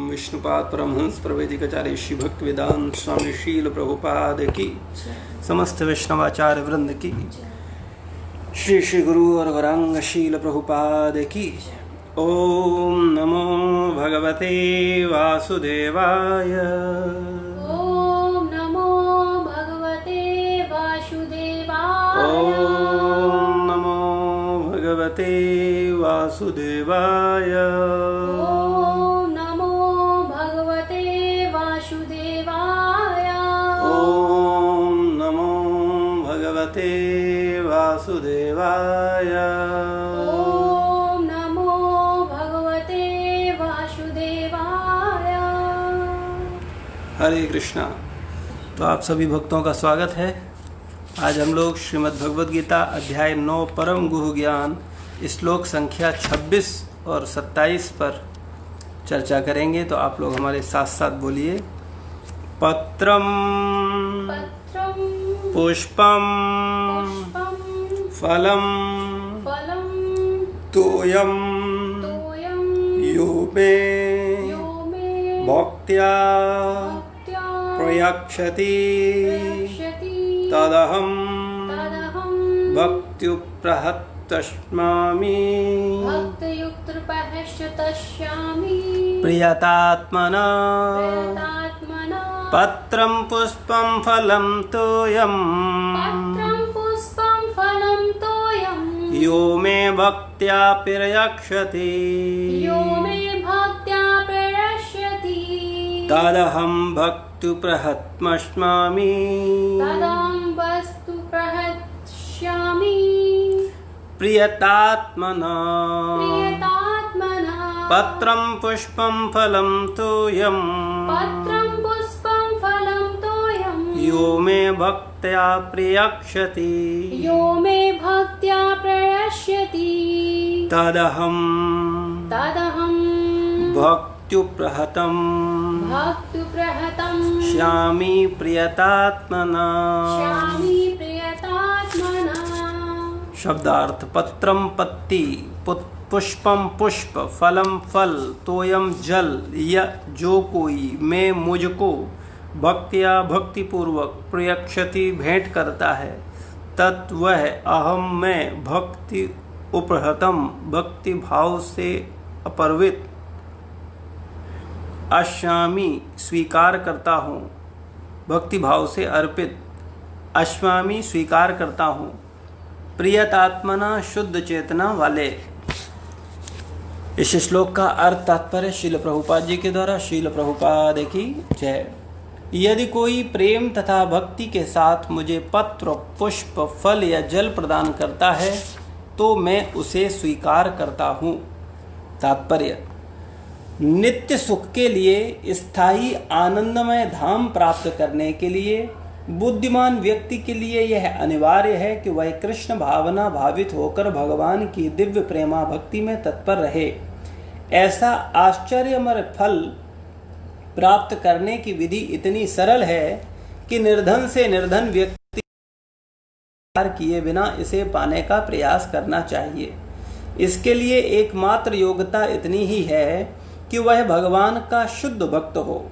विष्णुपाद परमहंस प्रवेदिकाचार्य श्री भक्ति वेदांत स्वामी शील प्रभुपाद की, समस्त वैष्णवाचार्य वृंद की, श्री श्री गुरु और गौरांग शील प्रभुपाद की। ओम नमो भगवते वासुदेवाय। ओम नमो भगवते वासुदेवाय। ओम नमो भगवते वासुदेवाय। ओम नमो भगवते वासुदेवाय। ओम नमो भगवते वासुदेवाय। ओम नमो भगवते वासुदेवाय। हरे कृष्णा। तो आप सभी भक्तों का स्वागत है। आज हम लोग श्रीमद् भगवद गीता अध्याय 9 परम गुह ज्ञान श्लोक संख्या 26 और 27 पर चर्चा करेंगे। तो आप लोग हमारे साथ साथ बोलिए। पत्रम पुष्पम फलम तोयम यो मे भक्त्या प्रयक्षति तदहं भक्त्युप्रहतस्मामि प्रियतात्मना पत्रं पुष्पं फलं तोयम् यो मे भक्त्या प्रयक्षति तदहं भक्त्युप्रहतस्मामि प्रियतात्मना पत्रं पुष्पं फलं तोयम् पत्रं पुष्पं फलं तोयम् यो मे भक्त्या प्रयक्षति यो मे भक्त्या प्रयस्यति तदहं भक्त्युप्रहतं श्यामि प्रियतात्मना। शब्दार्थ पत्रम पत्ती, पुष्पम पुष्प, फलम फल, तोयम जल, जो कोई, मैं मुझको, भक्त्या भक्तिपूर्वक, प्रयक्षति भेंट करता है, तत् वह अहम मैं, भक्ति उपहतम भक्ति भाव से अपरवित, अश्यामी स्वीकार करता हूँ, भक्ति भाव से अर्पित, अश्वामी स्वीकार करता हूँ, प्रियतात्मना शुद्ध चेतना वाले। इस श्लोक का अर्थ तात्पर्य श्रील प्रभुपाद जी के द्वारा। श्रील प्रभुपाद की जय। यदि कोई प्रेम तथा भक्ति के साथ मुझे पत्र, पुष्प, फल या जल प्रदान करता है तो मैं उसे स्वीकार करता हूँ। तात्पर्य, नित्य सुख के लिए, स्थायी आनंदमय धाम प्राप्त करने के लिए बुद्धिमान व्यक्ति के लिए यह अनिवार्य है कि वह कृष्ण भावना भावित होकर भगवान की दिव्य प्रेमा भक्ति में तत्पर रहे। ऐसा आश्चर्यमय फल प्राप्त करने की विधि इतनी सरल है कि निर्धन से निर्धन व्यक्ति किए बिना इसे पाने का प्रयास करना चाहिए। इसके लिए एकमात्र योग्यता इतनी ही है कि वह भगवान का शुद्ध भक्त हो।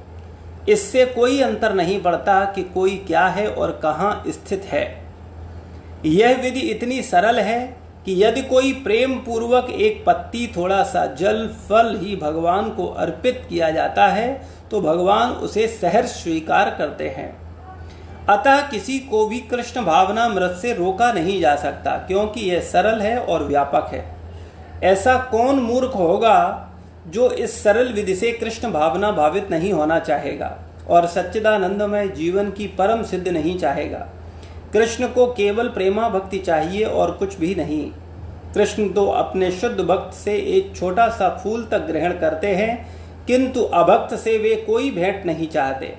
इससे कोई अंतर नहीं पड़ता कि कोई क्या है और कहाँ स्थित है। यह विधि इतनी सरल है कि यदि कोई प्रेम पूर्वक एक पत्ती, थोड़ा सा जल, फल ही भगवान को अर्पित किया जाता है तो भगवान उसे सहर्ष स्वीकार करते हैं। अतः किसी को भी कृष्ण भावना मृत से रोका नहीं जा सकता, क्योंकि यह सरल है और व्यापक है। ऐसा कौन मूर्ख होगा जो इस सरल विधि से कृष्ण भावना भावित नहीं होना चाहेगा और सच्चिदानंदमय जीवन की परम सिद्ध नहीं चाहेगा। कृष्ण को केवल प्रेमा भक्ति चाहिए और कुछ भी नहीं। कृष्ण तो अपने शुद्ध भक्त से एक छोटा सा फूल तक ग्रहण करते हैं, किंतु अभक्त से वे कोई भेंट नहीं चाहते।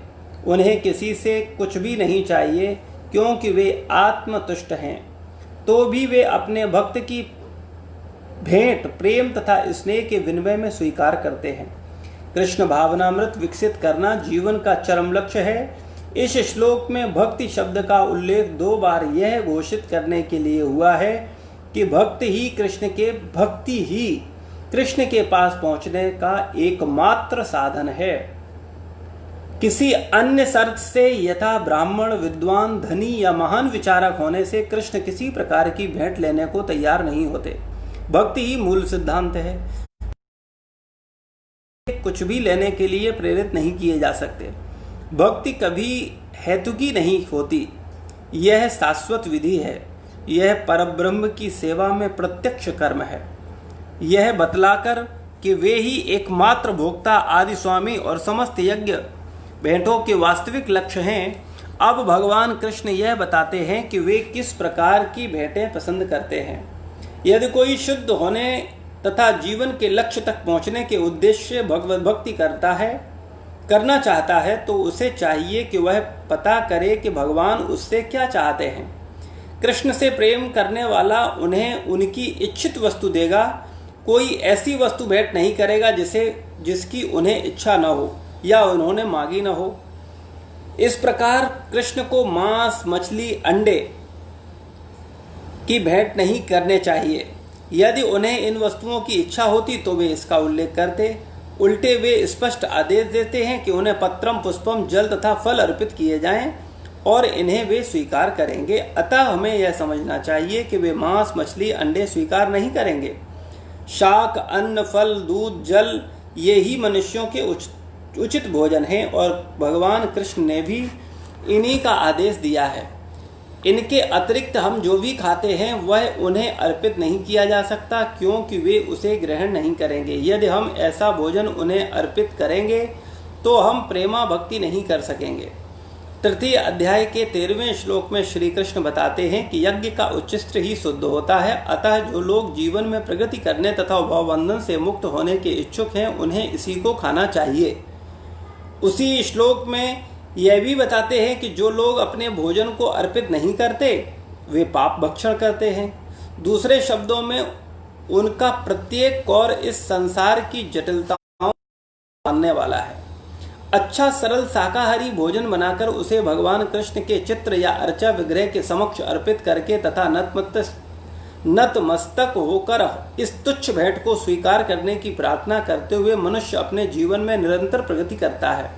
उन्हें किसी से कुछ भी नहीं चाहिए, क्योंकि वे आत्मतुष्ट हैं। तो भी वे अपने भक्त की भेंट प्रेम तथा स्नेह के विनिमय में स्वीकार करते हैं। कृष्ण भावनामृत विकसित करना जीवन का चरम लक्ष्य है। इस श्लोक में भक्ति शब्द का उल्लेख 2 बार यह घोषित करने के लिए हुआ है कि भक्ति ही कृष्ण के पास पहुंचने का एकमात्र साधन है। किसी अन्य शर्त से, यथा ब्राह्मण, विद्वान, धनी या महान विचारक होने से कृष्ण किसी प्रकार की भेंट लेने को तैयार नहीं होते। भक्ति ही मूल सिद्धांत है। कुछ भी लेने के लिए प्रेरित नहीं किए जा सकते। भक्ति कभी हेतुकी नहीं होती। यह शाश्वत विधि है। यह परब्रह्म की सेवा में प्रत्यक्ष कर्म है। यह बतलाकर कि वे ही एकमात्र भोक्ता, आदि स्वामी और समस्त यज्ञ भेंटों के वास्तविक लक्ष्य हैं, अब भगवान कृष्ण यह बताते हैं कि वे किस प्रकार की भेंटें पसंद करते हैं। यदि कोई शुद्ध होने तथा जीवन के लक्ष्य तक पहुंचने के उद्देश्य भगवत भक्ति करना चाहता है तो उसे चाहिए कि वह पता करे कि भगवान उससे क्या चाहते हैं। कृष्ण से प्रेम करने वाला उन्हें उनकी इच्छित वस्तु देगा। कोई ऐसी वस्तु भेंट नहीं करेगा जिसकी उन्हें इच्छा न हो या उन्होंने मांगी न हो। इस प्रकार कृष्ण को मांस, मछली, अंडे की भेंट नहीं करने चाहिए। यदि उन्हें इन वस्तुओं की इच्छा होती तो वे इसका उल्लेख करते। उल्टे वे स्पष्ट आदेश देते हैं कि उन्हें पत्रम, पुष्पम, जल तथा फल अर्पित किए जाएं और इन्हें वे स्वीकार करेंगे। अतः हमें यह समझना चाहिए कि वे मांस, मछली, अंडे स्वीकार नहीं करेंगे। शाक, अन्न, फल, दूध, जल ये ही मनुष्यों के उचित भोजन हैं और भगवान कृष्ण ने भी इन्हीं का आदेश दिया है। इनके अतिरिक्त हम जो भी खाते हैं वह उन्हें अर्पित नहीं किया जा सकता, क्योंकि वे उसे ग्रहण नहीं करेंगे। यदि हम ऐसा भोजन उन्हें अर्पित करेंगे तो हम प्रेमा भक्ति नहीं कर सकेंगे। तृतीय अध्याय के 13वें श्लोक में श्री कृष्ण बताते हैं कि यज्ञ का उच्चिष्ट ही शुद्ध होता है, अतः जो लोग जीवन में प्रगति करने तथा भवबंधन से मुक्त होने के इच्छुक हैं उन्हें इसी को खाना चाहिए। उसी श्लोक में यह भी बताते हैं कि जो लोग अपने भोजन को अर्पित नहीं करते वे पाप भक्षण करते हैं। दूसरे शब्दों में उनका प्रत्येक कौर इस संसार की जटिलताओं मानने वाला है। अच्छा सरल शाकाहारी भोजन बनाकर उसे भगवान कृष्ण के चित्र या अर्चा विग्रह के समक्ष अर्पित करके तथा नतमस्तक होकर इस तुच्छ भेंट को स्वीकार करने की प्रार्थना करते हुए मनुष्य अपने जीवन में निरंतर प्रगति करता है।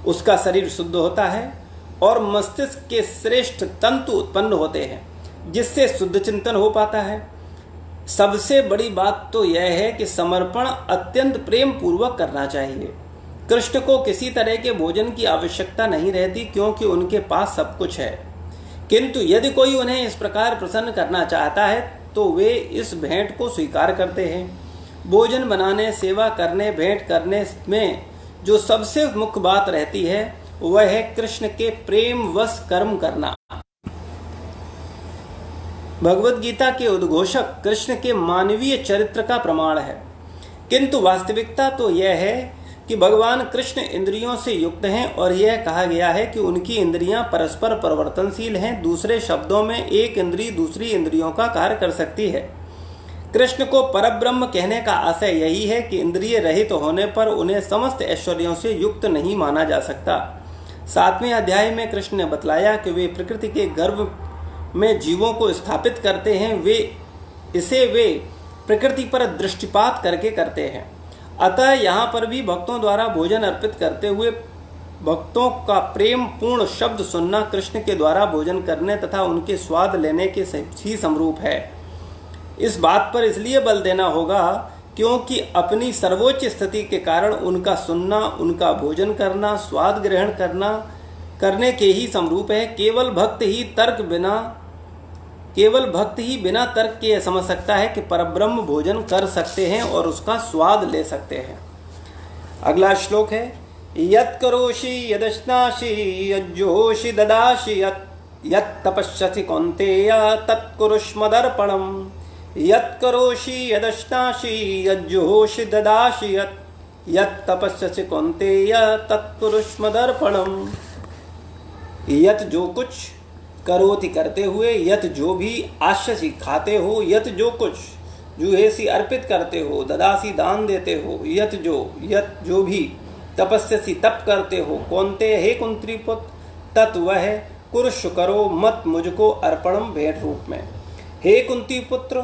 उसका शरीर शुद्ध होता है और मस्तिष्क के श्रेष्ठ तंतु उत्पन्न होते हैं जिससे शुद्ध चिंतन हो पाता है। सबसे बड़ी बात तो यह है कि समर्पण अत्यंत प्रेम पूर्वक करना चाहिए। कृष्ण को किसी तरह के भोजन की आवश्यकता नहीं रहती क्योंकि उनके पास सब कुछ है, किंतु यदि कोई उन्हें इस प्रकार प्रसन्न करना चाहता है तो वे इस भेंट को स्वीकार करते हैं। भोजन बनाने, सेवा करने, भेंट करने में जो सबसे मुख्य बात रहती है वह है कृष्ण के प्रेम वश कर्म करना। भगवद गीता के उद्घोषक कृष्ण के मानवीय चरित्र का प्रमाण है, किंतु वास्तविकता तो यह है कि भगवान कृष्ण इंद्रियों से युक्त हैं और यह कहा गया है कि उनकी इंद्रियां परस्पर परिवर्तनशील हैं। दूसरे शब्दों में एक इंद्रिय दूसरी इंद्रियों का कार्य कर सकती है। कृष्ण को परब्रह्म कहने का आशय यही है कि इंद्रिय रहित होने पर उन्हें समस्त ऐश्वर्यों से युक्त नहीं माना जा सकता। 7वें अध्याय में कृष्ण ने बतलाया कि वे प्रकृति के गर्भ में जीवों को स्थापित करते हैं, वे प्रकृति पर दृष्टिपात करके करते हैं। अतः यहाँ पर भी भक्तों द्वारा भोजन अर्पित करते हुए भक्तों का प्रेम पूर्ण शब्द सुनना कृष्ण के द्वारा भोजन करने तथा उनके स्वाद लेने के ही समरूप है। इस बात पर इसलिए बल देना होगा क्योंकि अपनी सर्वोच्च स्थिति के कारण उनका सुनना, उनका भोजन करना, स्वाद ग्रहण करने के ही समरूप है। केवल भक्त ही बिना तर्क के समझ सकता है कि परब्रह्म भोजन कर सकते हैं और उसका स्वाद ले सकते हैं। अगला श्लोक है यत् करोषि यदश्नासि यज्जोषि ददासि यत् तपस्यसि कौन्तेय तत्कुरुष्मदर्पणम्। यत् करोषि यदश्नासि यज्जोषि ददासि यत् तपस्यसि कौन्तेय तत्कुरुष्मदर्पणम्। यत् जो कुछ, करोति करते हुए, यत जो भी, आश्यसी खाते हो, यत जो कुछ, जुहेसी अर्पित करते हो, ददासी दान देते हो, यत जो भी, तपस्यसी तप करते हो, कौन्ते हे कुंती पुत्र, तत् वह कुरुष करो मत मुझको अर्पणम भेंट रूप में। हे कुंती पुत्र,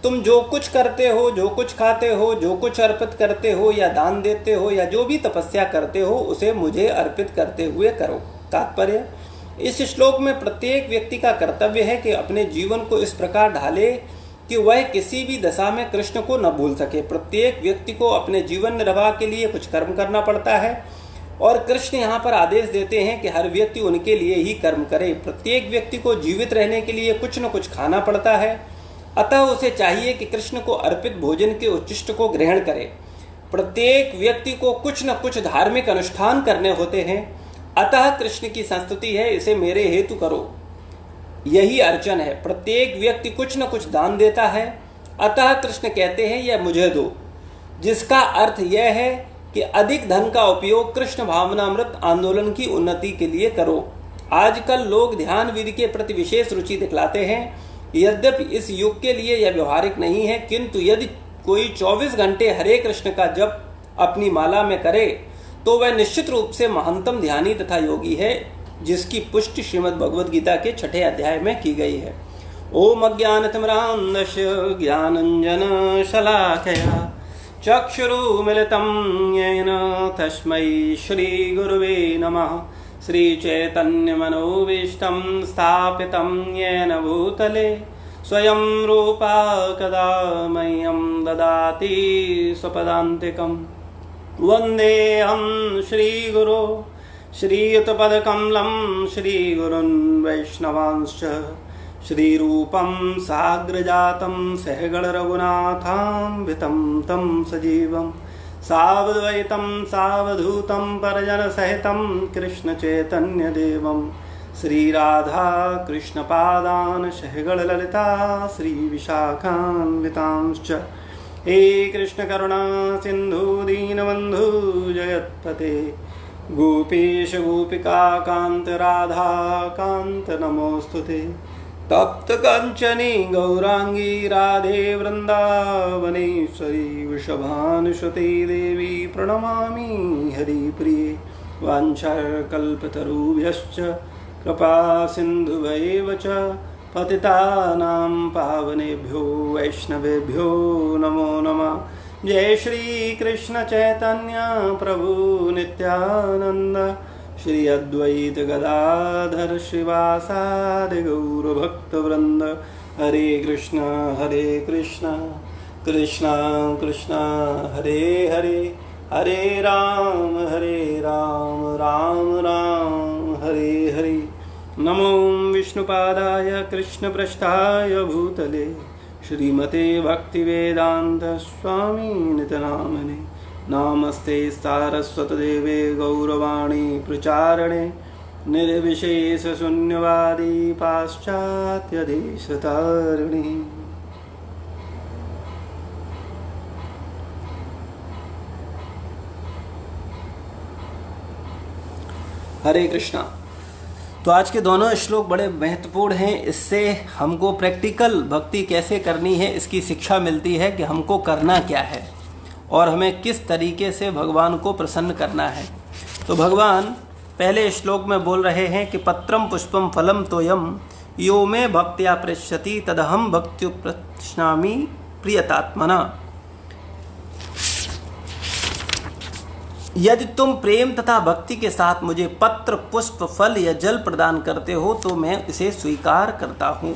तुम जो कुछ करते हो, जो कुछ खाते हो, जो कुछ अर्पित करते हो या दान देते हो या जो भी तपस्या करते हो उसे मुझे अर्पित करते हुए करो। तात्पर्य, इस श्लोक में प्रत्येक व्यक्ति का कर्तव्य है कि अपने जीवन को इस प्रकार ढाले कि वह किसी भी दशा में कृष्ण को न भूल सके। प्रत्येक व्यक्ति को अपने जीवन निर्वाह के लिए कुछ कर्म करना पड़ता है और कृष्ण यहाँ पर आदेश देते हैं कि हर व्यक्ति उनके लिए ही कर्म करे। प्रत्येक व्यक्ति को जीवित रहने के लिए कुछ न कुछ खाना पड़ता है, अतः उसे चाहिए कि कृष्ण को अर्पित भोजन के उच्चिष्ट को ग्रहण करे। प्रत्येक व्यक्ति को कुछ न कुछ धार्मिक अनुष्ठान करने होते हैं, अतः कृष्ण की संस्तुति है इसे मेरे हेतु करो, यही अर्चन है। प्रत्येक व्यक्ति कुछ न कुछ दान देता है, अतः कृष्ण कहते हैं यह मुझे दो, जिसका अर्थ यह है कि अधिक धन का उपयोग कृष्ण भावनामृत आंदोलन की उन्नति के लिए करो। आजकल लोग ध्यान विधि के प्रति विशेष रुचि दिखलाते हैं, यद्यपि इस युग के लिए यह व्यवहारिक नहीं है, किंतु यदि कोई 24 घंटे हरे कृष्ण का जप अपनी माला में करे तो वह निश्चित रूप से महानतम ध्यानी तथा योगी है, जिसकी पुष्टि श्रीमद् भगवद गीता के 6 अध्याय में की गई है। ओम अज्ञानतिमिरान्धस्य ज्ञानाञ्जन शलाकया चक्षुरुमिलितं येन तस्मै श्रीगुरुवे नमः। श्रीचैतन्यमनोभीष्टं स्थापितं येन भूतले स्वयं रूपा कदा मह्यं ददाति स्वपदान्तिकम्। वन्देऽहं श्रीगुरो श्रीयुतपदकमलं श्रीगुरुन् वैष्णवांश्च श्रीरूपं साग्रजातं सहगणरघुनाथान्वितं तं सजीवं सावद्वैतं सावधूतं परिजनसहितं कृष्णचैतन्यदेवं श्रीराधा कृष्णपादान् सहगणललिता श्रीविशाखान्वितांश्च हे कृष्णकरुणा सिन्धु दीनबन्धु जगत्पते गोपेश गोपिका कान्त राधा कान्त नमोऽस्तुते तप्त कंचनी गौरांगी राधे वृंदावनेश्वरी वृषभानुसुते देवी प्रणमामि हरिप्रिये वाञ्छाकल्पतरुभ्यश्च कृपा सिन्धुभ्येव च पतितानां पावनेभ्यो वैष्णवेभ्यो नमो नमः। जय श्री कृष्ण चैतन्य प्रभु नित्यानंद श्री अद्वैत गदाधर शिवासादि गौर भक्त वृंद। हरे कृष्ण कृष्ण कृष्ण हरे हरे, हरे राम राम राम हरे हरे। नमो विष्णुपादाय कृष्णपृष्ठाय भूतले श्रीमते भक्तिवेदांत स्वामी नितनामने। नमस्ते सारस्वतदेवे गौरवाणी प्रचारणे निर्विशेष शून्यवादी पाश्चात्य देशतारिणी। हरे कृष्णा। तो आज के दोनों श्लोक बड़े महत्वपूर्ण हैं। इससे हमको प्रैक्टिकल भक्ति कैसे करनी है इसकी शिक्षा मिलती है कि हमको करना क्या है और हमें किस तरीके से भगवान को प्रसन्न करना है। तो भगवान पहले श्लोक में बोल रहे हैं कि पत्रम पुष्पम फलम तोयम यो में भक्त्या पृच्छति तदहम भक्त्युपृच्छामि प्रियतात्मना। यदि तुम प्रेम तथा भक्ति के साथ मुझे पत्र पुष्प फल या जल प्रदान करते हो तो मैं इसे स्वीकार करता हूँ।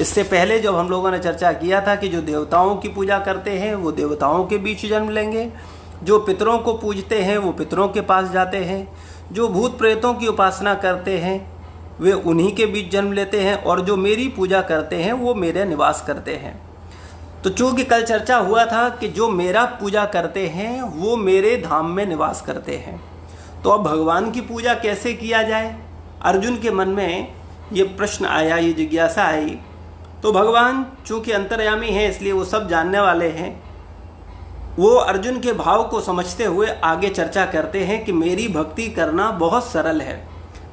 इससे पहले जब हम लोगों ने चर्चा किया था कि जो देवताओं की पूजा करते हैं वो देवताओं के बीच जन्म लेंगे, जो पितरों को पूजते हैं वो पितरों के पास जाते हैं, जो भूत प्रेतों की उपासना करते हैं वे उन्हीं के बीच जन्म लेते हैं, और जो मेरी पूजा करते हैं वो मेरे निवास करते हैं। तो चूँकि कल चर्चा हुआ था कि जो मेरा पूजा करते हैं वो मेरे धाम में निवास करते हैं, तो अब भगवान की पूजा कैसे किया जाए, अर्जुन के मन में ये प्रश्न आया, ये जिज्ञासा आई। तो भगवान चूँकि अंतर्यामी हैं इसलिए वो सब जानने वाले हैं। वो अर्जुन के भाव को समझते हुए आगे चर्चा करते हैं कि मेरी भक्ति करना बहुत सरल है।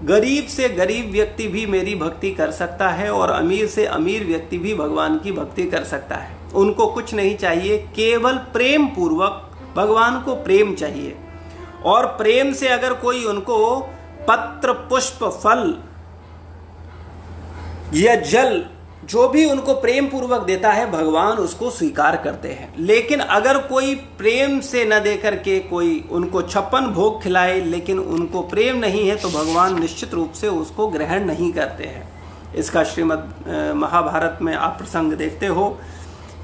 गरीब से गरीब व्यक्ति भी मेरी भक्ति कर सकता है और अमीर से अमीर व्यक्ति भी भगवान की भक्ति कर सकता है। उनको कुछ नहीं चाहिए, केवल प्रेम पूर्वक भगवान को प्रेम चाहिए। और प्रेम से अगर कोई उनको पत्र पुष्प फल या जल जो भी उनको प्रेम पूर्वक देता है भगवान उसको स्वीकार करते हैं। लेकिन अगर कोई प्रेम से न देकर के कोई उनको 56 भोग खिलाए लेकिन उनको प्रेम नहीं है तो भगवान निश्चित रूप से उसको ग्रहण नहीं करते हैं। इसका श्रीमद् महाभारत में आप प्रसंग देखते हो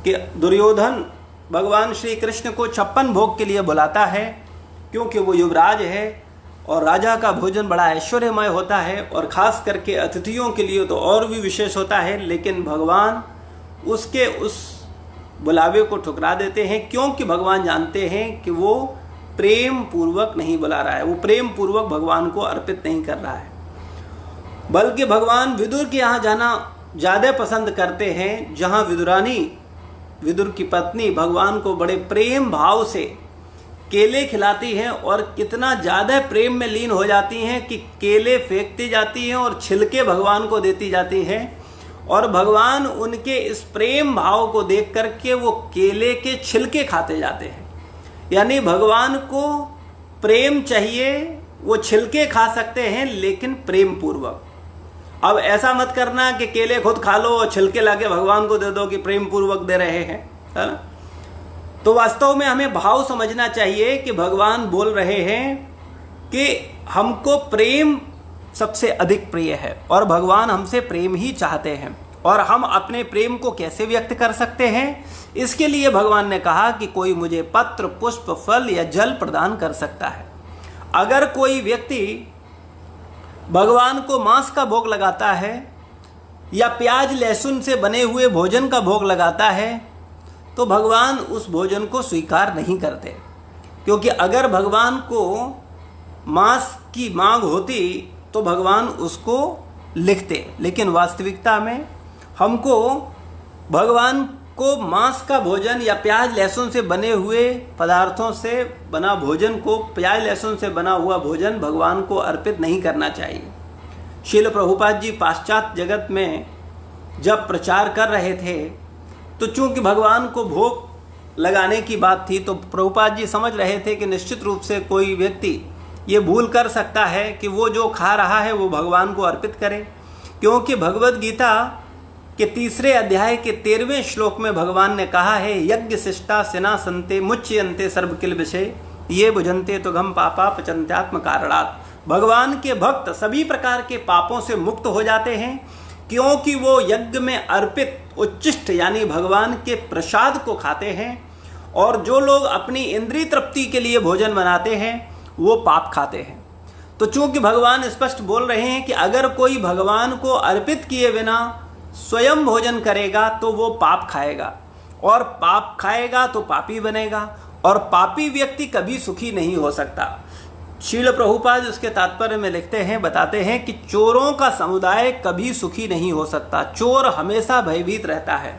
कि दुर्योधन भगवान श्री कृष्ण को 56 भोग के लिए बुलाता है क्योंकि वो युवराज है और राजा का भोजन बड़ा ऐश्वर्यमय होता है और ख़ास करके अतिथियों के लिए तो और भी विशेष होता है। लेकिन भगवान उसके उस बुलावे को ठुकरा देते हैं क्योंकि भगवान जानते हैं कि वो प्रेम पूर्वक नहीं बुला रहा है, वो प्रेम पूर्वक भगवान को अर्पित नहीं कर रहा है। बल्कि भगवान विदुर के यहाँ जाना ज़्यादा पसंद करते हैं, जहाँ विदुरानी विदुर की पत्नी भगवान को बड़े प्रेम भाव से केले खिलाती हैं और कितना ज़्यादा प्रेम में लीन हो जाती हैं कि केले फेंकती जाती हैं और छिलके भगवान को देती जाती हैं। और भगवान उनके इस प्रेम भाव को देख करके वो केले के छिलके खाते जाते हैं। यानी भगवान को प्रेम चाहिए, वो छिलके खा सकते हैं लेकिन प्रेम पूर्वक। अब ऐसा मत करना कि केले खुद खा लो और छिलके लाके भगवान को दे दो कि प्रेम पूर्वक दे रहे हैं, है ना। तो वास्तव में हमें भाव समझना चाहिए कि भगवान बोल रहे हैं कि हमको प्रेम सबसे अधिक प्रिय है और भगवान हमसे प्रेम ही चाहते हैं। और हम अपने प्रेम को कैसे व्यक्त कर सकते हैं, इसके लिए भगवान ने कहा कि कोई मुझे पत्र पुष्प फल या जल प्रदान कर सकता है। अगर कोई व्यक्ति भगवान को मांस का भोग लगाता है या प्याज लहसुन से बने हुए भोजन का भोग लगाता है तो भगवान उस भोजन को स्वीकार नहीं करते। क्योंकि अगर भगवान को मांस की मांग होती तो भगवान उसको लिखते, लेकिन वास्तविकता में हमको भगवान को मांस का भोजन या प्याज लहसुन से बने हुए पदार्थों से बना भोजन को, प्याज लहसुन से बना हुआ भोजन भगवान को अर्पित नहीं करना चाहिए। श्रील प्रभुपाद जी पाश्चात्य जगत में जब प्रचार कर रहे थे तो चूंकि भगवान को भोग लगाने की बात थी, तो प्रभुपाद जी समझ रहे थे कि निश्चित रूप से कोई व्यक्ति ये भूल कर सकता है कि वो जो खा रहा है वो भगवान को अर्पित करे, क्योंकि भगवद गीता के 3 अध्याय के 13वें श्लोक में भगवान ने कहा है, यज्ञ शिष्टा सिना संते मुच्यंते सर्वकिल विषय ये भुजंते तो घम पापा पचंत्यात्म कारणात्। भगवान के भक्त सभी प्रकार के पापों से मुक्त हो जाते हैं, क्योंकि वो यज्ञ में अर्पित उच्चिष्ट यानी भगवान के प्रसाद को खाते हैं। और जो लोग अपनी इंद्रिय तृप्ति के लिए भोजन बनाते हैं वो पाप खाते हैं। तो चूंकि भगवान स्पष्ट बोल रहे हैं कि अगर कोई भगवान को अर्पित किए बिना स्वयं भोजन करेगा तो वो पाप खाएगा, और पाप खाएगा तो पापी बनेगा, और पापी व्यक्ति कभी सुखी नहीं हो सकता। श्रील प्रभुपाद उसके तात्पर्य में लिखते हैं, बताते हैं कि चोरों का समुदाय कभी सुखी नहीं हो सकता, चोर हमेशा भयभीत रहता है।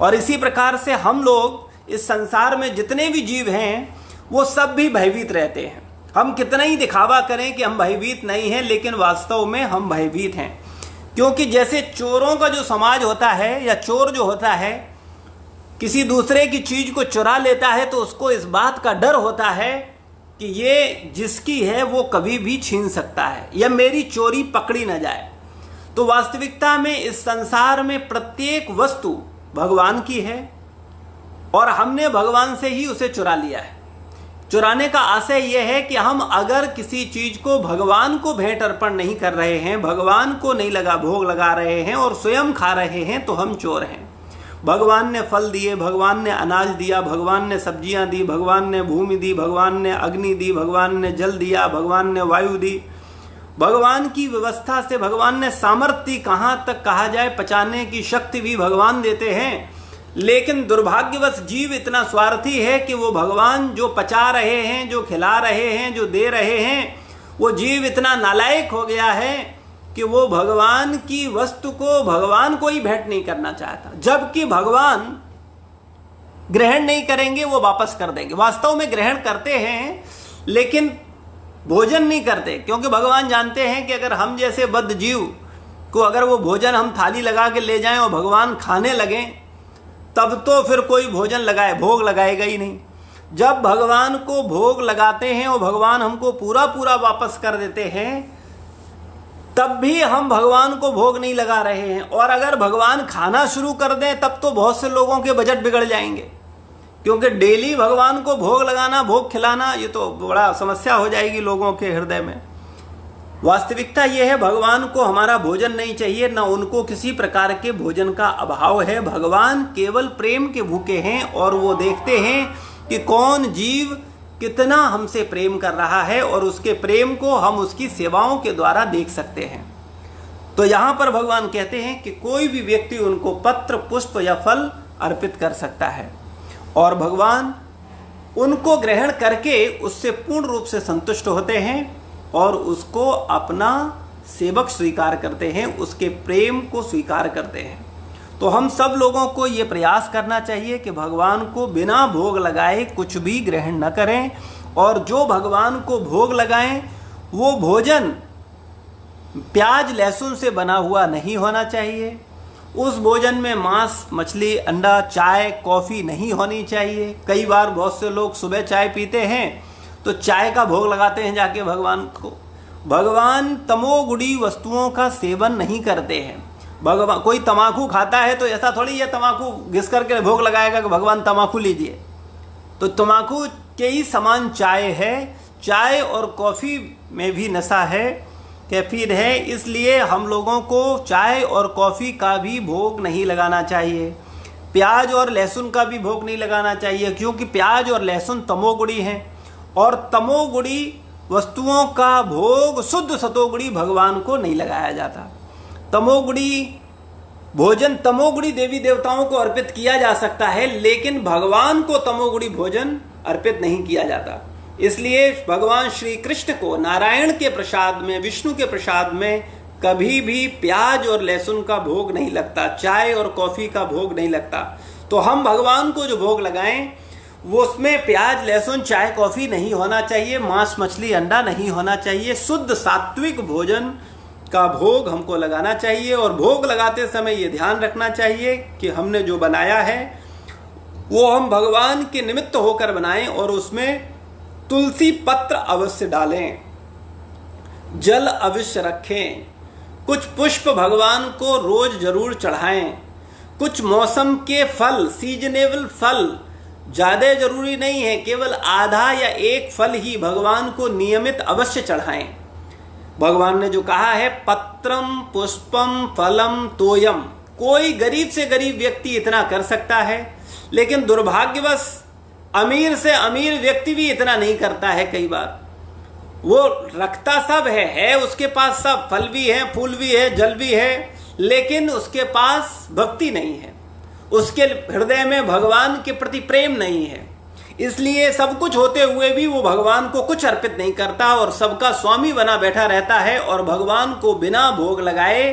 और इसी प्रकार से हम लोग इस संसार में जितने भी जीव हैं वो सब भी भयभीत रहते हैं। हम कितना ही दिखावा करें कि हम भयभीत नहीं हैं, लेकिन वास्तव में हम भयभीत हैं। क्योंकि जैसे चोरों का जो समाज होता है या चोर जो होता है किसी दूसरे की चीज को चुरा लेता है तो उसको इस बात का डर होता है कि ये जिसकी है वो कभी भी छीन सकता है या मेरी चोरी पकड़ी न जाए। तो वास्तविकता में इस संसार में प्रत्येक वस्तु भगवान की है और हमने भगवान से ही उसे चुरा लिया है। चुराने का आशय यह है कि हम अगर किसी चीज को भगवान को भेंट अर्पण नहीं कर रहे हैं, भगवान को नहीं भोग लगा रहे हैं और स्वयं खा रहे हैं तो हम चोर हैं। भगवान ने फल दिए, भगवान ने अनाज दिया, भगवान ने सब्जियां दी, भगवान ने भूमि दी, भगवान ने अग्नि दी, भगवान ने जल दिया, भगवान ने वायु दी। भगवान की व्यवस्था से भगवान ने सामर्थ्य कहां तक कहा जाए पचाने की शक्ति भी भगवान देते हैं। लेकिन दुर्भाग्यवश जीव इतना स्वार्थी है कि वो भगवान जो पचा रहे हैं, जो खिला रहे हैं, जो दे रहे हैं, वो जीव इतना नालायक हो गया है कि वो भगवान की वस्तु को भगवान को ही भेंट नहीं करना चाहता, जबकि भगवान ग्रहण नहीं करेंगे, वो वापस कर देंगे। वास्तव में ग्रहण करते हैं लेकिन भोजन नहीं करते, क्योंकि भगवान जानते हैं कि अगर हम जैसे बद्ध जीव को अगर वो भोजन हम थाली लगा के ले जाएं और भगवान खाने लगें तब तो फिर कोई भोजन लगाए भोग लगाएगा ही नहीं। जब भगवान को भोग लगाते हैं और भगवान हमको पूरा पूरा वापस कर देते हैं तब भी हम भगवान को भोग नहीं लगा रहे हैं। और अगर भगवान खाना शुरू कर दें तब तो बहुत से लोगों के बजट बिगड़ जाएंगे, क्योंकि डेली भगवान को भोग लगाना, भोग खिलाना, ये तो बड़ा समस्या हो जाएगी लोगों के हृदय में। वास्तविकता यह है भगवान को हमारा भोजन नहीं चाहिए, न उनको किसी प्रकार के भोजन का अभाव है। भगवान केवल प्रेम के भूखे हैं और वो देखते हैं कि कौन जीव कितना हमसे प्रेम कर रहा है और उसके प्रेम को हम उसकी सेवाओं के द्वारा देख सकते हैं। तो यहाँ पर भगवान कहते हैं कि कोई भी व्यक्ति उनको पत्र, पुष्प या फल अर्पित कर सकता है और भगवान उनको ग्रहण करके उससे पूर्ण रूप से संतुष्ट होते हैं और उसको अपना सेवक स्वीकार करते हैं, उसके प्रेम को स्वीकार करते हैं। तो हम सब लोगों को ये प्रयास करना चाहिए कि भगवान को बिना भोग लगाए कुछ भी ग्रहण न करें, और जो भगवान को भोग लगाएं वो भोजन प्याज लहसुन से बना हुआ नहीं होना चाहिए। उस भोजन में मांस, मछली, अंडा, चाय, कॉफ़ी नहीं होनी चाहिए। कई बार बहुत से लोग सुबह चाय पीते हैं तो चाय का भोग लगाते हैं जाके भगवान को। भगवान तमोगुणी वस्तुओं का सेवन नहीं करते हैं। भगवान कोई तमाकू खाता है तो ऐसा थोड़ी ये तमाकू घिस करके भोग लगाएगा कि भगवान तमाकू लीजिए। तो तमाकू के ही समान चाय है। चाय और कॉफ़ी में भी नशा है, कैफीन है, इसलिए हम लोगों को चाय और कॉफ़ी का भी भोग नहीं लगाना चाहिए। प्याज और लहसुन का भी भोग नहीं लगाना चाहिए, क्योंकि प्याज और लहसुन तमोगुणी हैं और तमोगुणी वस्तुओं का भोग शुद्ध सतोगुणी भगवान को नहीं लगाया जाता। तमोगुणी भोजन तमोगुणी देवी देवताओं को अर्पित किया जा सकता है, लेकिन भगवान को तमोगुणी भोजन अर्पित नहीं किया जाता। इसलिए भगवान श्री कृष्ण को नारायण के प्रसाद में, विष्णु के प्रसाद में कभी भी प्याज और लहसुन का भोग नहीं लगता, चाय और कॉफी का भोग नहीं लगता। तो हम भगवान को जो भोग लगाएं वो उसमें प्याज लहसुन चाय कॉफी नहीं होना चाहिए, मांस मछली अंडा नहीं होना चाहिए। शुद्ध सात्विक भोजन का भोग हमको लगाना चाहिए। और भोग लगाते समय ये ध्यान रखना चाहिए कि हमने जो बनाया है वो हम भगवान के निमित्त होकर बनाएं और उसमें तुलसी पत्र अवश्य डालें, जल अवश्य रखें, कुछ पुष्प भगवान को रोज जरूर चढ़ाएं, कुछ मौसम के फल, सीजनेबल फल, ज्यादा जरूरी नहीं है, केवल आधा या एक फल ही भगवान को नियमित अवश्य चढ़ाएं। भगवान ने जो कहा है पत्रम पुष्पम फलम तोयम, कोई गरीब से गरीब व्यक्ति इतना कर सकता है, लेकिन दुर्भाग्यवश अमीर से अमीर व्यक्ति भी इतना नहीं करता है। कई बार वो रखता सब है उसके पास सब, फल भी है, फूल भी है, जल भी है, लेकिन उसके पास भक्ति नहीं है, उसके हृदय में भगवान के प्रति प्रेम नहीं है। इसलिए सब कुछ होते हुए भी वो भगवान को कुछ अर्पित नहीं करता और सबका स्वामी बना बैठा रहता है और भगवान को बिना भोग लगाए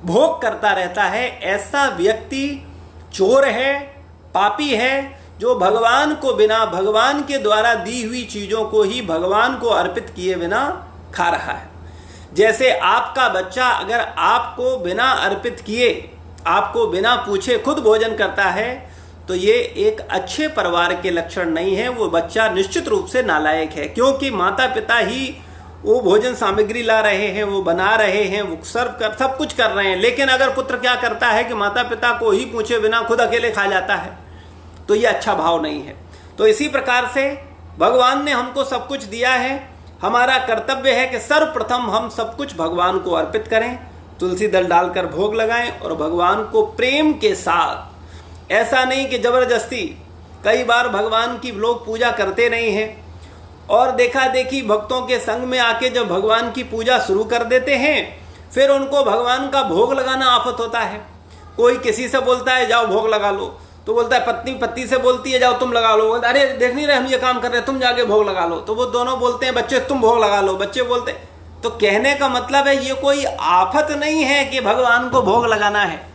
भोग करता रहता है। ऐसा व्यक्ति चोर है, पापी है, जो भगवान को बिना भगवान के द्वारा दी हुई चीजों को ही भगवान को अर्पित किए बिना खा रहा है। जैसे आपका बच्चा अगर आपको बिना अर्पित किए, आपको बिना पूछे खुद भोजन करता है तो ये एक अच्छे परिवार के लक्षण नहीं है। वो बच्चा निश्चित रूप से नालायक है, क्योंकि माता पिता ही वो भोजन सामग्री ला रहे हैं, वो बना रहे हैं, वो सर्व कर सब कुछ कर रहे हैं। लेकिन अगर पुत्र क्या करता है कि माता पिता को ही पूछे बिना खुद अकेले खा जाता है, तो ये अच्छा भाव नहीं है। तो इसी प्रकार से भगवान ने हमको सब कुछ दिया है, हमारा कर्तव्य है कि सर्वप्रथम हम सब कुछ भगवान को अर्पित करें, तुलसी दल डालकर भोग लगाएं और भगवान को प्रेम के साथ, ऐसा नहीं कि जबरदस्ती। कई बार भगवान की लोग पूजा करते नहीं हैं और देखा देखी भक्तों के संग में आके जब भगवान की पूजा शुरू कर देते हैं फिर उनको भगवान का भोग लगाना आफत होता है। कोई किसी से बोलता है जाओ भोग लगा लो, तो बोलता है पत्नी पति से बोलती है जाओ तुम लगा लो, अरे देख नहीं रहे हम ये काम कर रहे हैं, तुम जाके भोग लगा लो। तो वो दोनों बोलते हैं बच्चे तुम भोग लगा लो, बच्चे बोलते। तो कहने का मतलब है ये कोई आफत नहीं है कि भगवान को भोग लगाना है,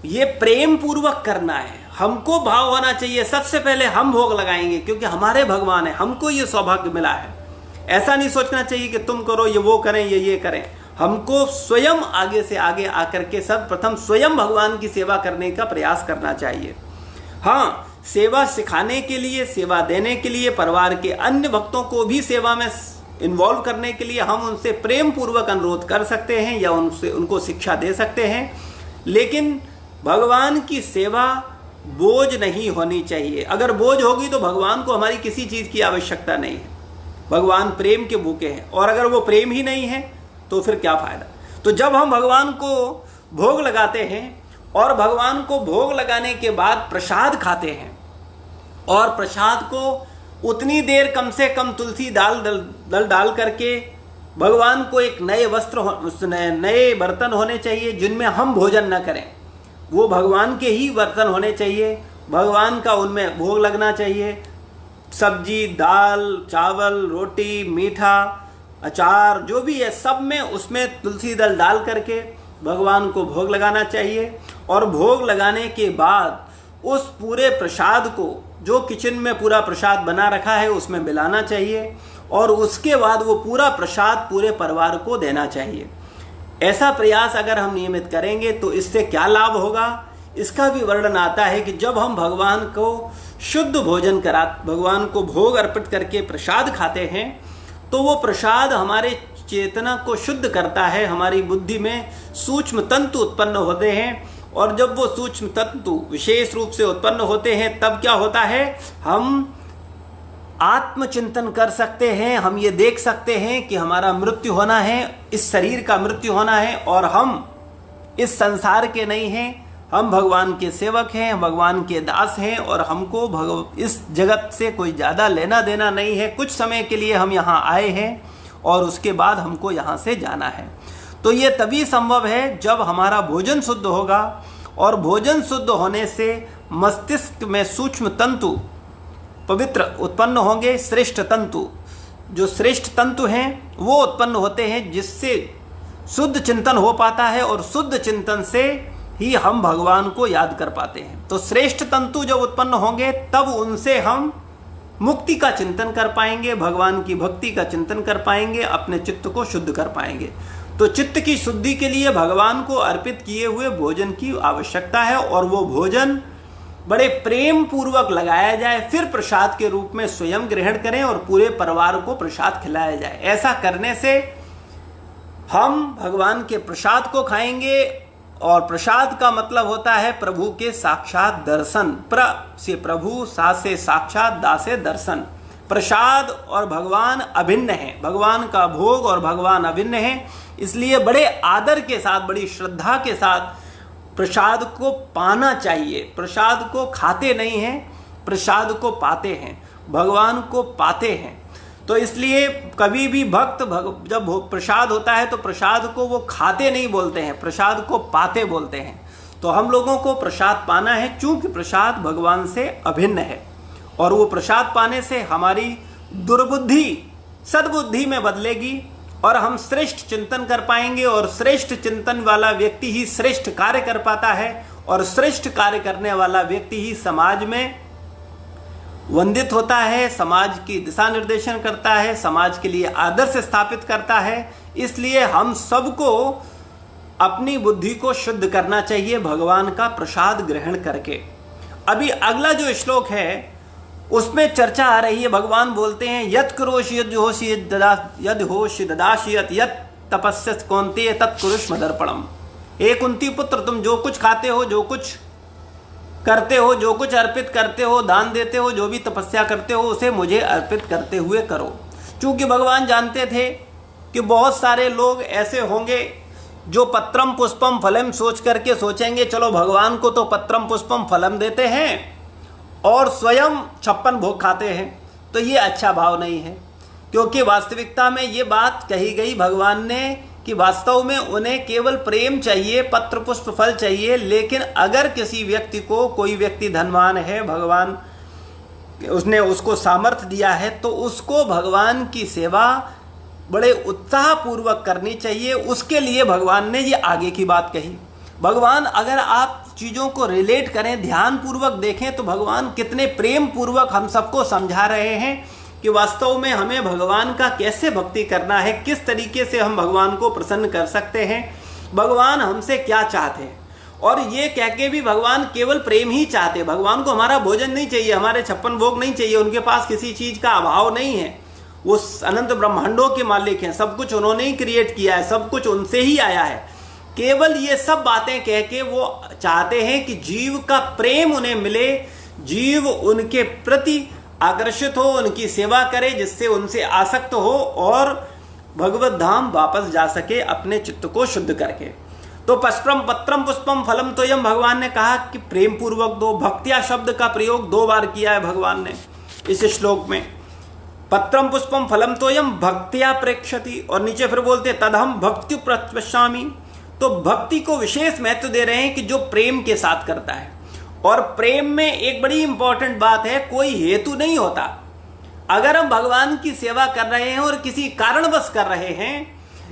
ये प्रेम पूर्वक करना है। हमको भाव होना चाहिए सबसे पहले हम भोग लगाएंगे क्योंकि हमारे भगवान है, हमको ये सौभाग्य मिला है। ऐसा नहीं सोचना चाहिए कि तुम करो ये वो करें ये करें। हमको स्वयं आगे से आगे आकर के सर्वप्रथम स्वयं भगवान की सेवा करने का प्रयास करना चाहिए। हाँ, सेवा सिखाने के लिए, सेवा देने के लिए, परिवार के अन्य भक्तों को भी सेवा में इन्वॉल्व करने के लिए हम उनसे प्रेम पूर्वक अनुरोध कर सकते हैं या उनको शिक्षा दे सकते हैं। लेकिन भगवान की सेवा बोझ नहीं होनी चाहिए। अगर बोझ होगी तो भगवान को हमारी किसी चीज की आवश्यकता नहीं है। भगवान प्रेम के भूखे हैं और अगर वो प्रेम ही नहीं है तो फिर क्या फायदा। तो जब हम भगवान को भोग लगाते हैं और भगवान को भोग लगाने के बाद प्रसाद खाते हैं और प्रसाद को उतनी देर कम से कम तुलसी दल डाल करके भगवान को एक नए वस्त्र, नए बर्तन होने चाहिए जिनमें हम भोजन न करें, वो भगवान के ही बर्तन होने चाहिए। भगवान का उनमें भोग लगना चाहिए। सब्जी, दाल, चावल, रोटी, मीठा, अचार जो भी है सब में उसमें तुलसी दल डाल करके भगवान को भोग लगाना चाहिए। और भोग लगाने के बाद उस पूरे प्रसाद को जो किचन में पूरा प्रसाद बना रखा है उसमें मिलाना चाहिए और उसके बाद वो पूरा प्रसाद पूरे परिवार को देना चाहिए। ऐसा प्रयास अगर हम नियमित करेंगे तो इससे क्या लाभ होगा, इसका भी वर्णन आता है कि जब हम भगवान को शुद्ध भोजन भगवान को भोग अर्पित करके प्रसाद खाते हैं तो वो प्रसाद हमारे चेतना को शुद्ध करता है, हमारी बुद्धि में सूक्ष्म तंतु उत्पन्न होते हैं और जब वो सूक्ष्म तंतु विशेष रूप से उत्पन्न होते हैं तब क्या होता है, हम आत्मचिंतन कर सकते हैं। हम ये देख सकते हैं कि हमारा मृत्यु होना है, इस शरीर का मृत्यु होना है और हम इस संसार के नहीं हैं, हम भगवान के सेवक हैं, भगवान के दास हैं और हमको इस जगत से कोई ज़्यादा लेना देना नहीं है। कुछ समय के लिए हम यहाँ आए हैं और उसके बाद हमको यहाँ से जाना है। तो ये तभी संभव है जब हमारा भोजन शुद्ध होगा और भोजन शुद्ध होने से मस्तिष्क में सूक्ष्म तंतु पवित्र उत्पन्न होंगे, श्रेष्ठ तंतु, जो श्रेष्ठ तंतु हैं वो उत्पन्न होते हैं, जिससे शुद्ध चिंतन हो पाता है और शुद्ध चिंतन से ही हम भगवान को याद कर पाते हैं। तो श्रेष्ठ तंतु जब उत्पन्न होंगे तब उनसे हम मुक्ति का चिंतन कर पाएंगे, भगवान की भक्ति का चिंतन कर पाएंगे, अपने चित्त को शुद्ध कर पाएंगे। तो चित्त की शुद्धि के लिए भगवान को अर्पित किए हुए भोजन की आवश्यकता है और वो भोजन बड़े प्रेम पूर्वक लगाया जाए, फिर प्रसाद के रूप में स्वयं ग्रहण करें और पूरे परिवार को प्रसाद खिलाया जाए। ऐसा करने से हम भगवान के प्रसाद को खाएंगे और प्रसाद का मतलब होता है प्रभु के साक्षात दर्शन। प्र से प्रभु, सा से साक्षात, दा से दर्शन। प्रसाद और भगवान अभिन्न है, भगवान का भोग और भगवान अभिन्न है, इसलिए बड़े आदर के साथ, बड़ी श्रद्धा के साथ प्रसाद को पाना चाहिए। प्रसाद को खाते नहीं हैं, प्रसाद को पाते हैं, भगवान को पाते हैं। तो इसलिए कभी भी भक्त जब प्रसाद होता है तो प्रसाद को वो खाते नहीं बोलते हैं, प्रसाद को पाते बोलते हैं। तो हम लोगों को प्रसाद पाना है, चूंकि प्रसाद भगवान से अभिन्न है और वो प्रसाद पाने से हमारी दुर्बुद्धि सद्बुद्धि में बदलेगी और हम श्रेष्ठ चिंतन कर पाएंगे और श्रेष्ठ चिंतन वाला व्यक्ति ही श्रेष्ठ कार्य कर पाता है और श्रेष्ठ कार्य करने वाला व्यक्ति ही समाज में वंदित होता है, समाज की दिशा निर्देशन करता है, समाज के लिए आदर्श स्थापित करता है। इसलिए हम सबको अपनी बुद्धि को शुद्ध करना चाहिए भगवान का प्रसाद ग्रहण करके। अभी अगला जो श्लोक है उसमें चर्चा आ रही है, भगवान बोलते हैं यत् करोषि यद् होषि ददासि यत् तपस्यसि कौन्तेय तत्कुरुष्व मदर्पणम्। हे कुंती पुत्र, तुम जो कुछ खाते हो, जो कुछ करते हो, जो कुछ अर्पित करते हो, दान देते हो, जो भी तपस्या करते हो, उसे मुझे अर्पित करते हुए करो। क्योंकि भगवान जानते थे कि बहुत सारे लोग ऐसे होंगे जो पत्रम पुष्पम फलम सोच करके सोचेंगे चलो भगवान को तो पत्रम पुष्पम फलम देते हैं और स्वयं 56 भोग खाते हैं। तो ये अच्छा भाव नहीं है, क्योंकि वास्तविकता में ये बात कही गई भगवान ने कि वास्तव में उन्हें केवल प्रेम चाहिए, पत्र पुष्प फल चाहिए। लेकिन अगर किसी व्यक्ति को, कोई व्यक्ति धनवान है, भगवान उसने उसको सामर्थ्य दिया है, तो उसको भगवान की सेवा बड़े उत्साह पूर्वक करनी चाहिए। उसके लिए भगवान ने ये आगे की बात कही। भगवान, अगर आप चीज़ों को रिलेट करें, ध्यान पूर्वक देखें, तो भगवान कितने प्रेम पूर्वक हम सबको समझा रहे हैं कि वास्तव में हमें भगवान का कैसे भक्ति करना है, किस तरीके से हम भगवान को प्रसन्न कर सकते हैं, भगवान हमसे क्या चाहते हैं। और ये कह के भी भगवान केवल प्रेम ही चाहते, भगवान को हमारा भोजन नहीं चाहिए, हमारे 56 भोग नहीं चाहिए, उनके पास किसी चीज़ का अभाव नहीं है। वो अनंत ब्रह्मांडों के मालिक हैं, सब कुछ उन्होंने ही क्रिएट किया है, सब कुछ उनसे ही आया है। केवल ये सब बातें कह के वो चाहते हैं कि जीव का प्रेम उन्हें मिले, जीव उनके प्रति आकर्षित हो, उनकी सेवा करे, जिससे उनसे आसक्त हो और भगवत धाम वापस जा सके अपने चित्त को शुद्ध करके। तो पत्रम पुष्पम फलम तोयम, भगवान ने कहा कि प्रेम पूर्वक दो। भक्तिया शब्द का प्रयोग 2 बार किया है भगवान ने इस श्लोक में। पत्रम पुष्पम फलम तोयम भक्तिया प्रेक्षति, और नीचे फिर बोलते तदहम भक्ति प्रपश्यामि। तो भक्ति को विशेष महत्व दे रहे हैं कि जो प्रेम के साथ करता है। और प्रेम में एक बड़ी इंपॉर्टेंट बात है, कोई हेतु नहीं होता। अगर हम भगवान की सेवा कर रहे हैं और किसी कारणवश कर रहे हैं,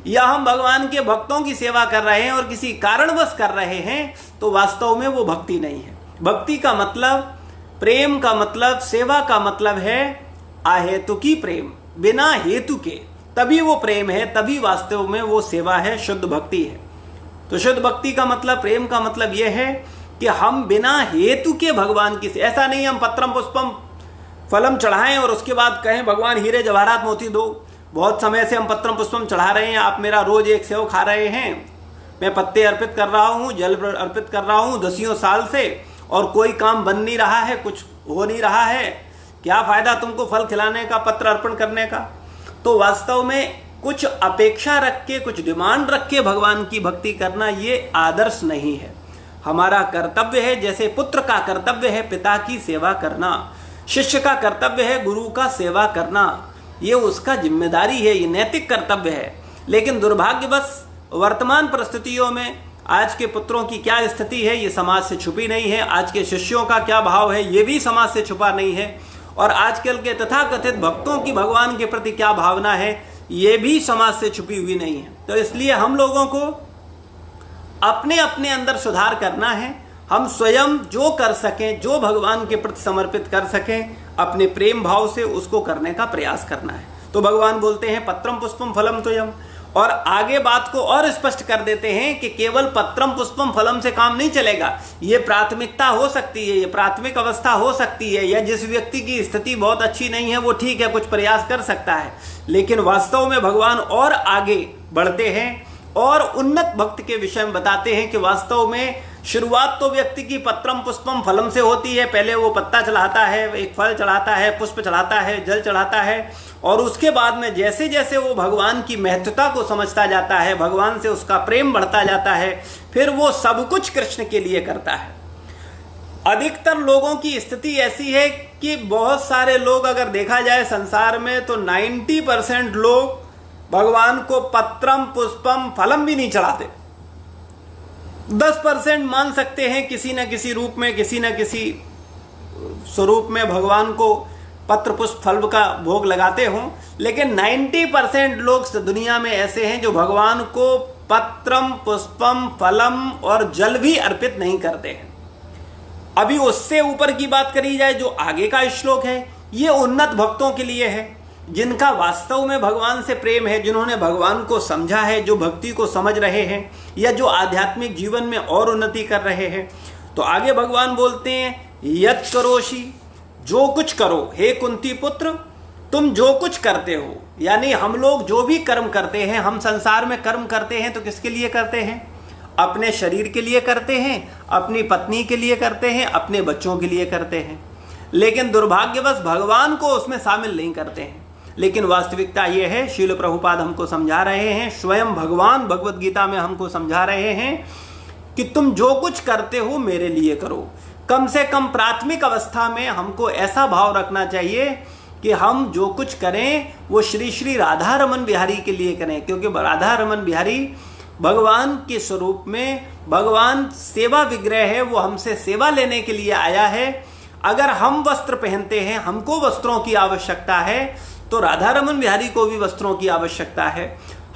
या हम भगवान के भक्तों की सेवा कर रहे हैं और किसी कारणवश कर रहे हैं, तो वास्तव में वो भक्ति नहीं है। भक्ति का मतलब, प्रेम का मतलब, सेवा का मतलब है अहेतुकी प्रेम, बिना हेतु के, तभी वो प्रेम है, तभी वास्तव में वो सेवा है, शुद्ध भक्ति है। तो शुद्ध भक्ति का मतलब, प्रेम का मतलब यह है कि हम बिना हेतु के भगवान की, ऐसा नहीं हम पत्रम पुष्पम फलम चढ़ाएं और उसके बाद कहें भगवान हीरे जवाहरात मोती दो, बहुत समय से हम पत्रम पुष्पम चढ़ा रहे हैं, आप मेरा रोज एक सेव खा रहे हैं, मैं पत्ते अर्पित कर रहा हूँ, जल अर्पित कर रहा हूँ 10 साल से, और कोई काम बन नहीं रहा है, कुछ हो नहीं रहा है, क्या फायदा तुमको फल खिलाने का, पत्र अर्पण करने का। तो वास्तव में कुछ अपेक्षा रख के, कुछ डिमांड रख के भगवान की भक्ति करना, ये आदर्श नहीं है। हमारा कर्तव्य है, जैसे पुत्र का कर्तव्य है पिता की सेवा करना, शिष्य का कर्तव्य है गुरु का सेवा करना, ये उसका जिम्मेदारी है, ये नैतिक कर्तव्य है। लेकिन दुर्भाग्यवश वर्तमान परिस्थितियों में आज के पुत्रों की क्या स्थिति है, ये समाज से छुपी नहीं है। आज के शिष्यों का क्या भाव है, ये भी समाज से छुपा नहीं है। और आजकल के तथाकथित भक्तों की भगवान के प्रति क्या भावना है, ये भी समाज से छुपी हुई नहीं है। तो इसलिए हम लोगों को अपने अपने अंदर सुधार करना है। हम स्वयं जो कर सकें, जो भगवान के प्रति समर्पित कर सकें, अपने प्रेम भाव से उसको करने का प्रयास करना है। तो भगवान बोलते हैं पत्रम पुष्पम फलम तोयम, और आगे बात को और स्पष्ट कर देते हैं कि केवल पत्रम पुष्पम फलम से काम नहीं चलेगा। ये प्राथमिकता हो सकती है, ये प्राथमिक अवस्था हो सकती है, या जिस व्यक्ति की स्थिति बहुत अच्छी नहीं है वो ठीक है, कुछ प्रयास कर सकता है, लेकिन वास्तव में भगवान और आगे बढ़ते हैं और उन्नत भक्त के विषय में बताते हैं कि वास्तव में शुरुआत तो व्यक्ति की पत्रम पुष्पम फलम से होती है। पहले वो पत्ता चढ़ाता है, एक फल चढ़ाता है, पुष्प चढ़ाता है, जल चढ़ाता है, और उसके बाद में जैसे जैसे वो भगवान की महत्वता को समझता जाता है, भगवान से उसका प्रेम बढ़ता जाता है, फिर वो सब कुछ कृष्ण के लिए करता है। अधिकतर लोगों की स्थिति ऐसी है कि बहुत सारे लोग, अगर देखा जाए संसार में, तो 90% लोग भगवान को पत्रम पुष्पम फलम भी नहीं चढ़ाते। 10% मान सकते हैं किसी न किसी रूप में, किसी न किसी स्वरूप में भगवान को पत्र पुष्प फल का भोग लगाते हों, लेकिन 90% लोग दुनिया में ऐसे हैं जो भगवान को पत्रम पुष्पम फलम और जल भी अर्पित नहीं करते हैं। अभी उससे ऊपर की बात करी जाए, जो आगे का श्लोक है, ये उन्नत भक्तों के लिए है, जिनका वास्तव में भगवान से प्रेम है, जिन्होंने भगवान को समझा है, जो भक्ति को समझ रहे हैं, या जो आध्यात्मिक जीवन में और उन्नति कर रहे हैं। तो आगे भगवान बोलते हैं यत करोषि, जो कुछ करो हे कुंती पुत्र, तुम जो कुछ करते हो, यानी हम लोग जो भी कर्म करते हैं, हम संसार में कर्म करते हैं तो किसके लिए करते हैं? अपने शरीर के लिए करते हैं, अपनी पत्नी के लिए करते हैं, अपने बच्चों के लिए करते हैं, लेकिन दुर्भाग्यवश भगवान को उसमें शामिल नहीं करते हैं। लेकिन वास्तविकता यह है, श्रील प्रभुपाद हमको समझा रहे हैं, स्वयं भगवान भगवत गीता में हमको समझा रहे हैं कि तुम जो कुछ करते हो मेरे लिए करो। कम से कम प्राथमिक अवस्था में हमको ऐसा भाव रखना चाहिए कि हम जो कुछ करें वो श्री श्री राधा रमन बिहारी के लिए करें, क्योंकि राधा रमन बिहारी भगवान के स्वरूप में, भगवान सेवा विग्रह है, वो हमसे सेवा लेने के लिए आया है। अगर हम वस्त्र पहनते हैं, हमको वस्त्रों की आवश्यकता है, तो राधा रमन बिहारी को भी वस्त्रों की आवश्यकता है।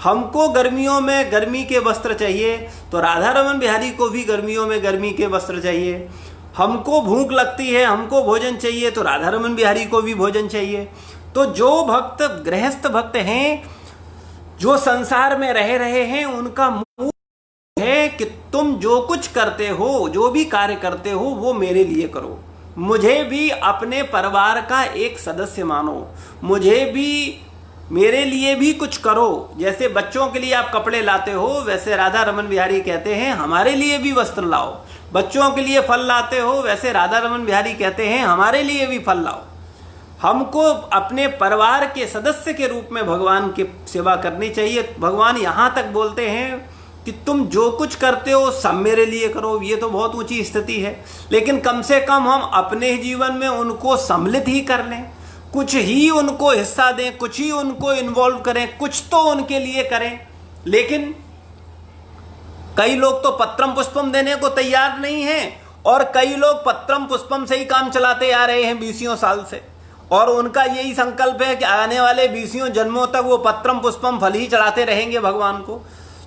हमको गर्मियों में गर्मी के वस्त्र चाहिए, तो राधा रमन बिहारी को भी गर्मियों में गर्मी के वस्त्र चाहिए। हमको भूख लगती है, हमको भोजन चाहिए, तो राधा रमन बिहारी को भी भोजन चाहिए। तो जो भक्त गृहस्थ भक्त हैं, जो संसार में रह रहे हैं, उनका मूल है कि तुम जो कुछ करते हो, जो भी कार्य करते हो, वो मेरे लिए करो। मुझे भी अपने परिवार का एक सदस्य मानो, मुझे भी, मेरे लिए भी कुछ करो। जैसे बच्चों के लिए आप कपड़े लाते हो, वैसे राधा रमन बिहारी कहते हैं हमारे लिए भी वस्त्र लाओ। बच्चों के लिए फल लाते हो, वैसे राधा रमन बिहारी कहते हैं हमारे लिए भी फल लाओ। हमको अपने परिवार के सदस्य के रूप में भगवान की सेवा करनी चाहिए। भगवान यहाँ तक बोलते हैं कि तुम जो कुछ करते हो सब मेरे लिए करो। ये तो बहुत ऊंची स्थिति है, लेकिन कम से कम हम अपने जीवन में उनको सम्मिलित ही कर लें, कुछ ही उनको हिस्सा दें, कुछ ही उनको इन्वॉल्व करें, कुछ तो उनके लिए करें। लेकिन कई लोग तो पत्रम पुष्पम देने को तैयार नहीं हैं, और कई लोग पत्रम पुष्पम से ही काम चलाते आ रहे हैं 20 साल से, और उनका यही संकल्प है कि आने वाले 20 जन्मों तक वो पत्रम पुष्पम फल ही चढ़ाते रहेंगे भगवान को।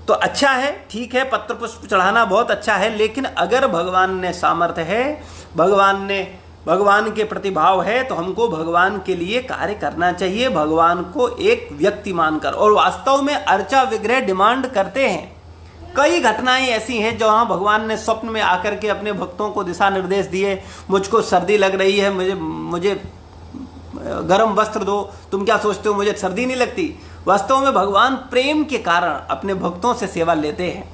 तो अच्छा है, ठीक है, पत्र पुष्प चढ़ाना बहुत अच्छा है, लेकिन अगर भगवान ने सामर्थ्य है, भगवान के प्रतिभाव है, तो हमको भगवान के लिए कार्य करना चाहिए, भगवान को एक व्यक्ति मानकर। और वास्तव में अर्चा विग्रह डिमांड करते हैं। कई घटनाएं ऐसी हैं जहां भगवान ने स्वप्न में आकर के अपने भक्तों को दिशा निर्देश दिए, मुझको सर्दी लग रही है, मुझे गर्म वस्त्र दो। तुम क्या सोचते हो मुझे सर्दी नहीं लगती? वास्तव में भगवान प्रेम के कारण अपने भक्तों से सेवा लेते हैं।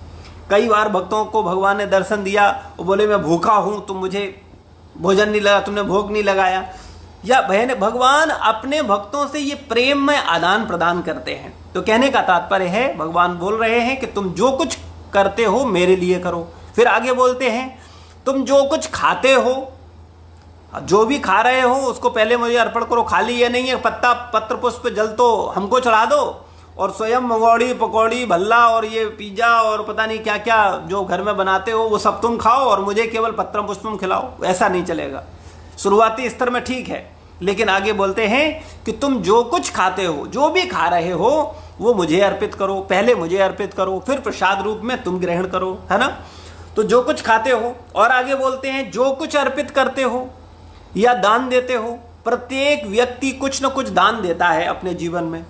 कई बार भक्तों को भगवान ने दर्शन दिया, वो बोले मैं भूखा हूं, तुम मुझे भोजन नहीं लगा, तुमने भोग नहीं लगाया। या भगवान अपने भक्तों से ये प्रेम में आदान प्रदान करते हैं। तो कहने का तात्पर्य है, भगवान बोल रहे हैं कि तुम जो कुछ करते हो मेरे लिए करो। फिर आगे बोलते हैं तुम जो कुछ खाते हो, जो भी खा रहे हो उसको पहले मुझे अर्पण करो। खाली ये नहीं है पत्ता पत्र पुष्प जल तो हमको चढ़ा दो, और स्वयं मंगोड़ी पकौड़ी भल्ला और ये पिज्जा और पता नहीं क्या क्या जो घर में बनाते हो वो सब तुम खाओ और मुझे केवल पत्रम पुष्पम खिलाओ। ऐसा नहीं चलेगा। शुरुआती स्तर में ठीक है, लेकिन आगे बोलते हैं कि तुम जो कुछ खाते हो, जो भी खा रहे हो, वो मुझे अर्पित करो। पहले मुझे अर्पित करो, फिर प्रसाद रूप में तुम ग्रहण करो, है ना। तो जो कुछ खाते हो, और आगे बोलते हैं जो कुछ अर्पित करते हो या दान देते हो, प्रत्येक व्यक्ति कुछ न कुछ दान देता है अपने जीवन में।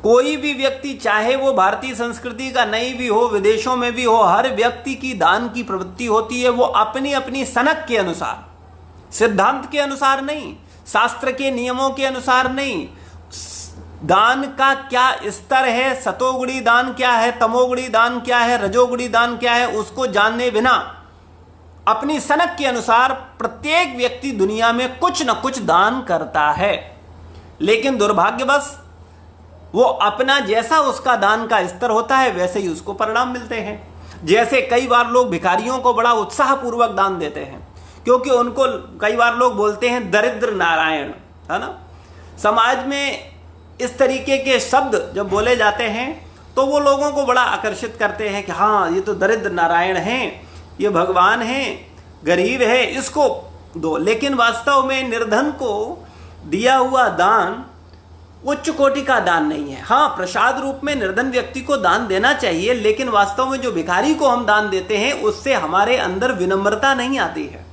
कोई भी व्यक्ति, चाहे वो भारतीय संस्कृति का नहीं भी हो, विदेशों में भी हो, हर व्यक्ति की दान की प्रवृत्ति होती है। वो अपनी अपनी सनक के अनुसार, सिद्धांत के अनुसार नहीं, शास्त्र के नियमों के अनुसार नहीं, दान का क्या स्तर है, सतोगुणी दान क्या है, तमोगुणी दान क्या है, रजोगुणी दान क्या है, उसको जानने बिना अपनी सनक के अनुसार प्रत्येक व्यक्ति दुनिया में कुछ न कुछ दान करता है। लेकिन दुर्भाग्यवश वो अपना, जैसा उसका दान का स्तर होता है वैसे ही उसको परिणाम मिलते हैं। जैसे कई बार लोग भिखारियों को बड़ा उत्साहपूर्वक दान देते हैं, क्योंकि उनको कई बार लोग बोलते हैं दरिद्र नारायण, है ना। समाज में इस तरीके के शब्द जब बोले जाते हैं तो वो लोगों को बड़ा आकर्षित करते हैं कि हाँ, ये तो दरिद्र नारायण हैं, ये भगवान हैं, गरीब है, इसको दो। लेकिन वास्तव में निर्धन को दिया हुआ दान उच्च कोटि का दान नहीं है। हाँ, प्रसाद रूप में निर्धन व्यक्ति को दान देना चाहिए, लेकिन वास्तव में जो भिखारी को हम दान देते हैं उससे हमारे अंदर विनम्रता नहीं आती है।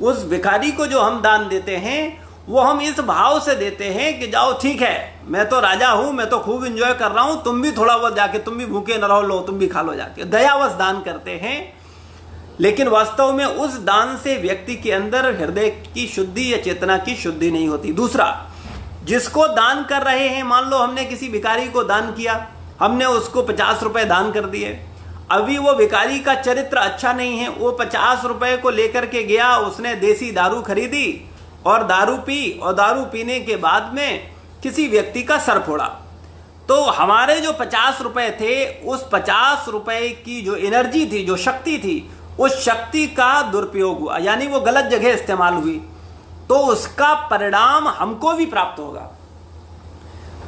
उस भिखारी को जो हम दान देते हैं वो हम इस भाव से देते हैं कि जाओ ठीक है, मैं तो राजा हूं, मैं तो खूब एंजॉय कर रहा हूं, तुम भी थोड़ा बहुत जाके, तुम भी भूखे न रहो, लो तुम भी खा लो जाके, दयावश दान करते हैं। लेकिन वास्तव में उस दान से व्यक्ति के अंदर हृदय की शुद्धि या चेतना की शुद्धि नहीं होती। दूसरा, जिसको दान कर रहे हैं, मान लो हमने किसी भिखारी को दान किया, हमने उसको 50 रुपए दान कर दिए, अभी वो भिखारी का चरित्र अच्छा नहीं है, वो 50 रुपए को लेकर के गया, उसने देसी दारू खरीदी और दारू पी, और दारू पीने के बाद में किसी व्यक्ति का सर फोड़ा। तो हमारे जो 50 रुपए थे, उस 50 रुपए की जो एनर्जी थी, जो शक्ति थी, उस शक्ति का दुरुपयोग हुआ, यानी वो गलत जगह इस्तेमाल हुई, तो उसका परिणाम हमको भी प्राप्त होगा।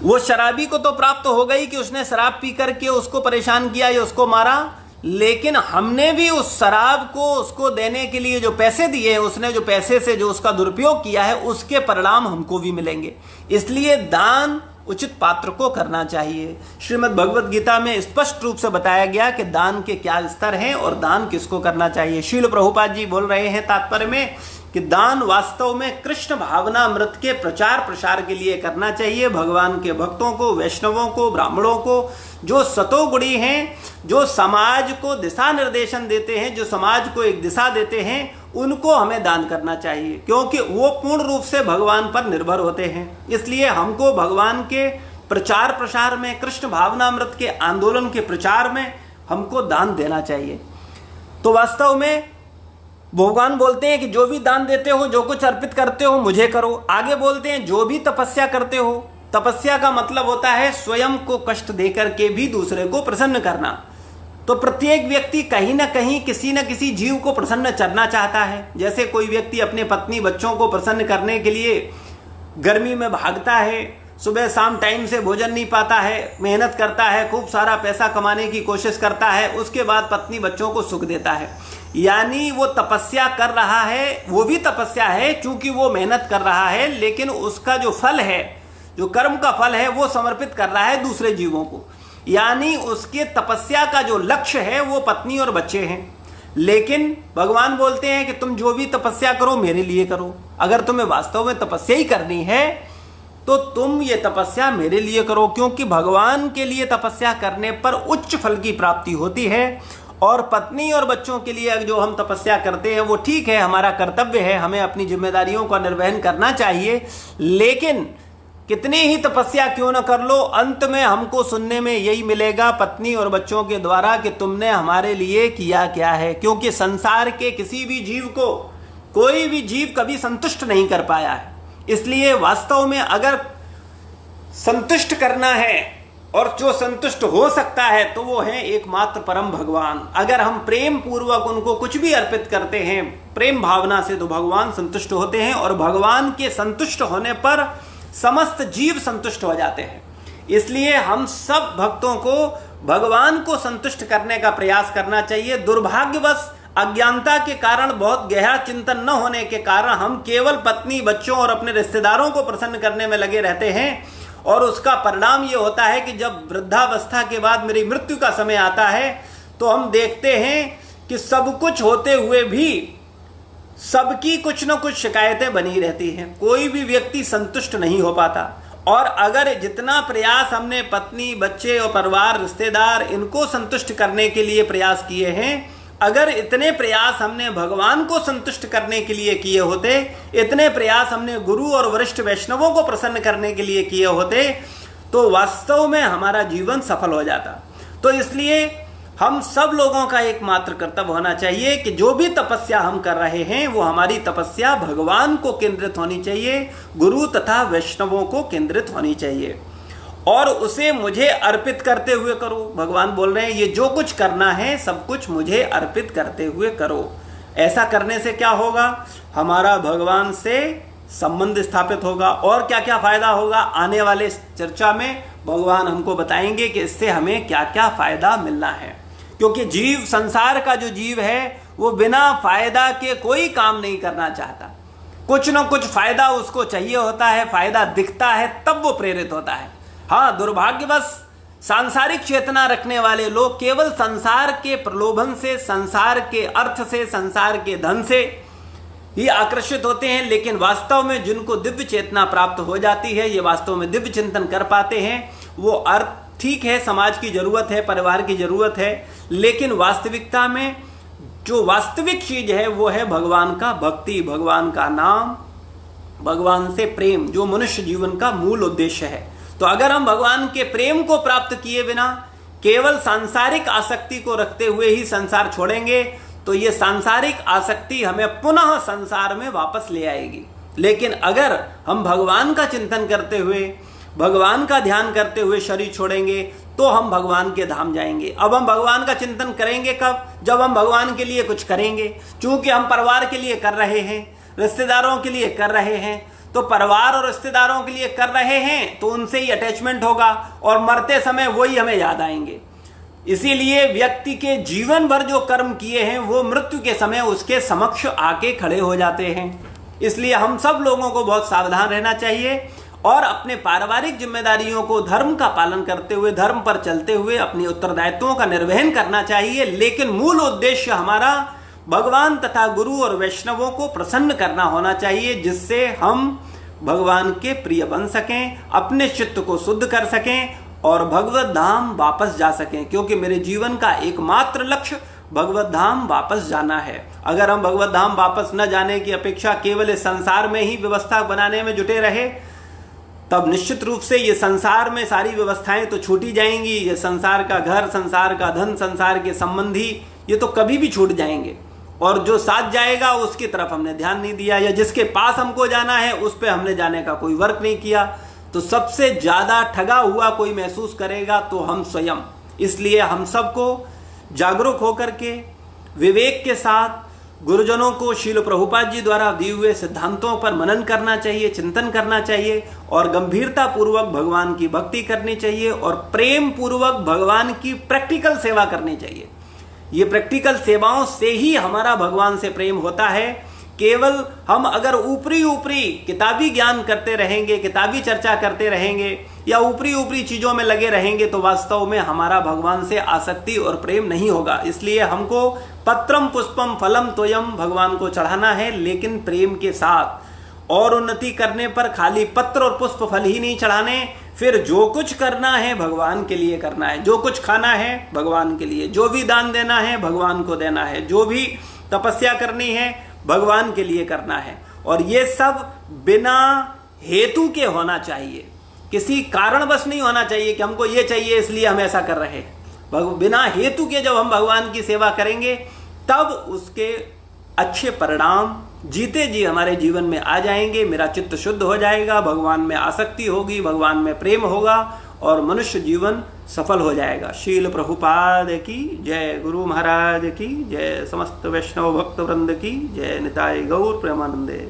वो शराबी को तो प्राप्त हो गई कि उसने शराब पी करके उसको परेशान किया या उसको मारा, लेकिन हमने भी उस शराब को उसको देने के लिए जो पैसे दिए हैं, उसने जो पैसे से जो उसका दुरुपयोग किया है, उसके परिणाम हमको भी मिलेंगे। इसलिए दान उचित पात्र को करना चाहिए। श्रीमद् भगवद गीता में स्पष्ट रूप से बताया गया कि दान के क्या स्तर हैं और दान किसको करना चाहिए। श्रील प्रभुपाद जी बोल रहे हैं तात्पर्य में कि दान वास्तव में कृष्ण भावना अमृत के प्रचार प्रसार के लिए करना चाहिए। भगवान के भक्तों को, वैष्णवों को, ब्राह्मणों को, जो सतोगुणी हैं, जो समाज को दिशा निर्देशन देते हैं, जो समाज को एक दिशा देते हैं, उनको हमें दान करना चाहिए, क्योंकि वो पूर्ण रूप से भगवान पर निर्भर होते हैं। इसलिए हमको भगवान के प्रचार प्रसार में, कृष्ण भावनामृत के आंदोलन के प्रचार में हमको दान देना चाहिए। तो वास्तव में भगवान बोलते हैं कि जो भी दान देते हो, जो कुछ अर्पित करते हो, मुझे करो। आगे बोलते हैं जो भी तपस्या करते हो, तपस्या का मतलब होता है स्वयं को कष्ट देकर के भी दूसरे को प्रसन्न करना। तो प्रत्येक व्यक्ति कहीं ना कहीं किसी न किसी जीव को प्रसन्न करना चाहता है। जैसे कोई व्यक्ति अपने पत्नी बच्चों को प्रसन्न करने के लिए गर्मी में भागता है, सुबह शाम टाइम से भोजन नहीं पाता है, मेहनत करता है, खूब सारा पैसा कमाने की कोशिश करता है, उसके बाद पत्नी बच्चों को सुख देता है, यानी वो तपस्या कर रहा है। वो भी तपस्या है क्योंकि वो मेहनत कर रहा है, लेकिन उसका जो फल है, जो कर्म का फल है, वो समर्पित कर रहा है दूसरे जीवों को। यानी उसके तपस्या का जो लक्ष्य है वो पत्नी और बच्चे हैं। लेकिन भगवान बोलते हैं कि तुम जो भी तपस्या करो मेरे लिए करो। अगर तुम्हें वास्तव में तपस्या ही करनी है तो तुम ये तपस्या मेरे लिए करो, क्योंकि भगवान के लिए तपस्या करने पर उच्च फल की प्राप्ति होती है। और पत्नी और बच्चों के लिए जो हम तपस्या करते हैं वो ठीक है, हमारा कर्तव्य है, हमें अपनी जिम्मेदारियों का निर्वहन करना चाहिए। लेकिन कितनी ही तपस्या क्यों न कर लो, अंत में हमको सुनने में यही मिलेगा पत्नी और बच्चों के द्वारा कि तुमने हमारे लिए किया क्या है। क्योंकि संसार के किसी भी जीव को कोई भी जीव कभी संतुष्ट नहीं कर पाया है। इसलिए वास्तव में अगर संतुष्ट करना है और जो संतुष्ट हो सकता है तो वो है एकमात्र परम भगवान। अगर हम प्रेम पूर्वक उनको कुछ भी अर्पित करते हैं प्रेम भावना से, तो भगवान संतुष्ट होते हैं, और भगवान के संतुष्ट होने पर समस्त जीव संतुष्ट हो जाते हैं। इसलिए हम सब भक्तों को भगवान को संतुष्ट करने का प्रयास करना चाहिए। दुर्भाग्यवश अज्ञानता के कारण, बहुत गहरा चिंतन न होने के कारण हम केवल पत्नी, बच्चों और अपने रिश्तेदारों को प्रसन्न करने में लगे रहते हैं। और उसका परिणाम ये होता है कि जब वृद्धावस्था के बाद मेरी मृत्यु का समय आता है तो हम देखते हैं कि सब कुछ होते हुए भी सबकी कुछ न कुछ शिकायतें बनी रहती हैं। कोई भी व्यक्ति संतुष्ट नहीं हो पाता। और अगर जितना प्रयास हमने पत्नी, बच्चे और परिवार, रिश्तेदार, इनको संतुष्ट करने के लिए प्रयास किए हैं, अगर इतने प्रयास हमने भगवान को संतुष्ट करने के लिए किए होते, इतने प्रयास हमने गुरु और वरिष्ठ वैष्णवों को प्रसन्न करने के लिए किए होते, तो वास्तव में हमारा जीवन सफल हो जाता। तो इसलिए हम सब लोगों का एकमात्र कर्तव्य होना चाहिए कि जो भी तपस्या हम कर रहे हैं वो हमारी तपस्या भगवान को केंद्रित होनी चाहिए, गुरु तथा वैष्णवों को केंद्रित होनी चाहिए, और उसे मुझे अर्पित करते हुए करो। भगवान बोल रहे हैं ये जो कुछ करना है सब कुछ मुझे अर्पित करते हुए करो। ऐसा करने से क्या होगा? हमारा भगवान से संबंध स्थापित होगा। और क्या क्या फायदा होगा, आने वाले चर्चा में भगवान हमको बताएंगे कि इससे हमें क्या क्या फायदा मिलना है। क्योंकि जीव, संसार का जो जीव है वो बिना फायदा के कोई काम नहीं करना चाहता। कुछ न कुछ फायदा उसको चाहिए होता है, फायदा दिखता है तब वो प्रेरित होता है। हाँ, दुर्भाग्यवश सांसारिक चेतना रखने वाले लोग केवल संसार के प्रलोभन से, संसार के अर्थ से, संसार के धन से ही आकर्षित होते हैं। लेकिन वास्तव में जिनको दिव्य चेतना प्राप्त हो जाती है, ये वास्तव में दिव्य चिंतन कर पाते हैं। वो अर्थ ठीक है, समाज की जरूरत है, परिवार की जरूरत है, लेकिन वास्तविकता में जो वास्तविक चीज है वो है भगवान का भक्ति, भगवान का नाम, भगवान से प्रेम, जो मनुष्य जीवन का मूल उद्देश्य है। तो अगर हम भगवान के प्रेम को प्राप्त किए बिना केवल सांसारिक आसक्ति को रखते हुए ही संसार छोड़ेंगे तो ये सांसारिक आसक्ति हमें पुनः संसार में वापस ले आएगी। लेकिन अगर हम भगवान का चिंतन करते हुए, भगवान का ध्यान करते हुए शरीर छोड़ेंगे तो हम भगवान के धाम जाएंगे। अब हम भगवान का चिंतन करेंगे कब? जब हम भगवान के लिए कुछ करेंगे। चूंकि हम परिवार के लिए कर रहे हैं, रिश्तेदारों के लिए कर रहे हैं, तो परिवार और रिश्तेदारों के लिए कर रहे हैं तो उनसे ही अटैचमेंट होगा और मरते समय वही हमें याद आएंगे। इसीलिए व्यक्ति के जीवन भर जो कर्म किए हैं वो मृत्यु के समय उसके समक्ष आके खड़े हो जाते हैं। इसलिए हम सब लोगों को बहुत सावधान रहना चाहिए और अपने पारिवारिक जिम्मेदारियों को धर्म का पालन करते हुए, धर्म पर चलते हुए अपनी उत्तरदायित्वों का निर्वहन करना चाहिए। लेकिन मूल उद्देश्य हमारा भगवान तथा गुरु और वैष्णवों को प्रसन्न करना होना चाहिए, जिससे हम भगवान के प्रिय बन सकें, अपने चित्त को शुद्ध कर सकें और भगवत धाम वापस जा सकें। क्योंकि मेरे जीवन का एकमात्र लक्ष्य भगवत धाम वापस जाना है। अगर हम भगवत धाम वापस न जाने की अपेक्षा केवल इस संसार में ही व्यवस्था बनाने में जुटे रहे, तब निश्चित रूप से ये संसार में सारी व्यवस्थाएं तो छूटी जाएंगी। ये संसार का घर, संसार का धन, संसार के संबंधी, ये तो कभी भी छूट जाएंगे। और जो साथ जाएगा उसकी तरफ हमने ध्यान नहीं दिया, या जिसके पास हमको जाना है उस पर हमने जाने का कोई वर्क नहीं किया, तो सबसे ज्यादा ठगा हुआ कोई महसूस करेगा तो हम स्वयं। इसलिए हम सबको जागरूक होकर के विवेक के साथ गुरुजनों को श्रील प्रभुपाद जी द्वारा दिए हुए सिद्धांतों पर मनन करना चाहिए, चिंतन करना चाहिए और गंभीरता पूर्वक भगवान की भक्ति करनी चाहिए और प्रेम पूर्वक भगवान की प्रैक्टिकल सेवा करनी चाहिए। ये प्रैक्टिकल सेवाओं से ही हमारा भगवान से प्रेम होता है। केवल हम अगर ऊपरी ऊपरी किताबी ज्ञान करते रहेंगे, किताबी चर्चा करते रहेंगे या ऊपरी ऊपरी चीजों में लगे रहेंगे तो वास्तव में हमारा भगवान से आसक्ति और प्रेम नहीं होगा। इसलिए हमको पत्रम पुष्पम फलम तोयम भगवान को चढ़ाना है, लेकिन प्रेम के साथ। और उन्नति करने पर खाली पत्र और पुष्प फल ही नहीं चढ़ाने, फिर जो कुछ करना है भगवान के लिए करना है, जो कुछ खाना है भगवान के लिए, जो भी दान देना है भगवान को देना है, जो भी तपस्या करनी है भगवान के लिए करना है। और ये सब बिना हेतु के होना चाहिए, किसी कारणवश नहीं होना चाहिए कि हमको ये चाहिए इसलिए हम ऐसा कर रहे हैं। बिना हेतु के जब हम भगवान की सेवा करेंगे तब उसके अच्छे परिणाम जीते जी हमारे जीवन में आ जाएंगे। मेरा चित्त शुद्ध हो जाएगा, भगवान में आसक्ति होगी, भगवान में प्रेम होगा और मनुष्य जीवन सफल हो जाएगा। श्रील प्रभुपाद की जय, गुरु महाराज की जय, समस्त वैष्णव भक्त वृंद की जय, निताय गौर प्रेमानंदे।